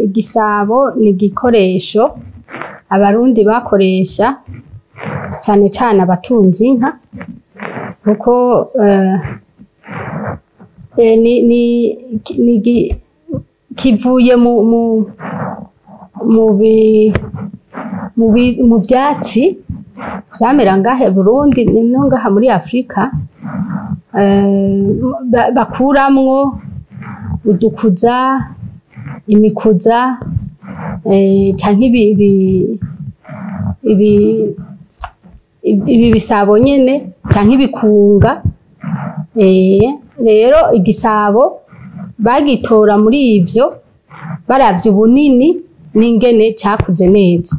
Igisabo ni igikoresho abarundi bakoresha cane cane abatunzi inka, kuko kivuye mu vyatsi vyamera ngahe Burundi no ngaha muri Afrika, bakuramwo udukuza, imikuza, canke ibi bisabo nyene canke ibikunga. Rero igisabo bagitora muri ivyo baravye ubunini n'ingene cakuze neza,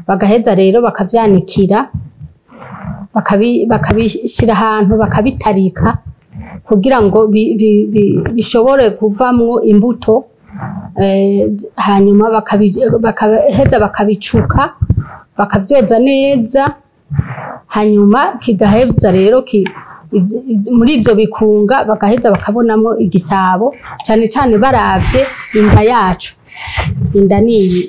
bagaheza rero bakavyanikira, bakabishira ahantu bakabitarika kugira ngo bishobore kuvamwo imbuto, hanyuma bakaheza bakabicuka bakavyoza neza, hanyuma kigaheza rero muri ivyo bikunga bagaheza bakabonamo igisabo, cane cane baravye inda yacu, inda niyi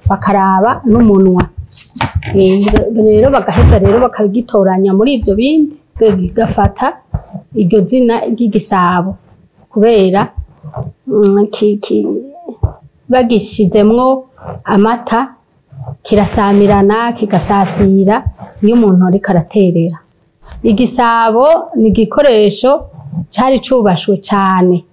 bakaraba n'umunwa. Rero bagaheza rero bakagitoranya muri ivyo bindi, gafata iryo zina ry'igisabo kubera bagishizemwo amata kirasamirana kigasasira iyo umuntu ariko araterera. Igisabo ni igikoresho cari cubashwe cane.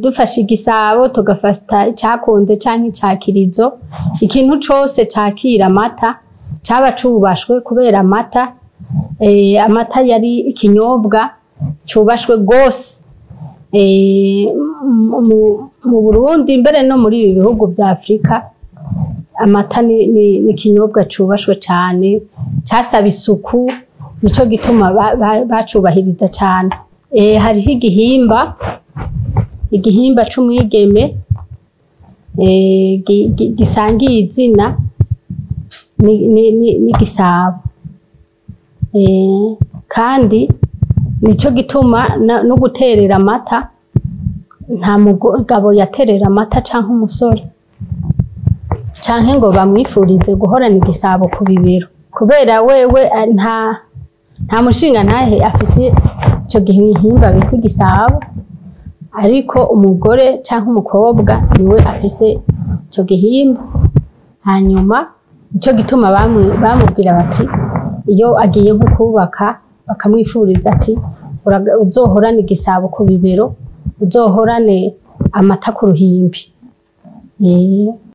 Dufashe igisabo tugafata icakunze canke icakirizo, ikintu cose cakira amata caba cubashwe kubera amata yari ikinyobwa cubashwe gose mu Burundi, mbere no muri ibi bihugu vya Afrika. Amata ni ikinyobwa cubashwe cane, casaba isuku, nico gituma bacubahiriza cane. Hariho igihimba c'umwigeme gisangiye izina n'igisabo, kandi nico gituma no guterera amata nta mugabo yaterera amata canke umusore, canke ngo bamwifurize guhorana igisabo ku bibero, kubera wewe nta mushinga ntahe afise ico gihimba bita igisabo, ariko umugore canke umukobwa niwe afise ico gihimba. Hanyuma nico gituma bamubwira bati iyo agiye nko kubaka bakamwifuriza ati uzohorane igisabo ku bibero, uzohorane amata ku ruhimbi.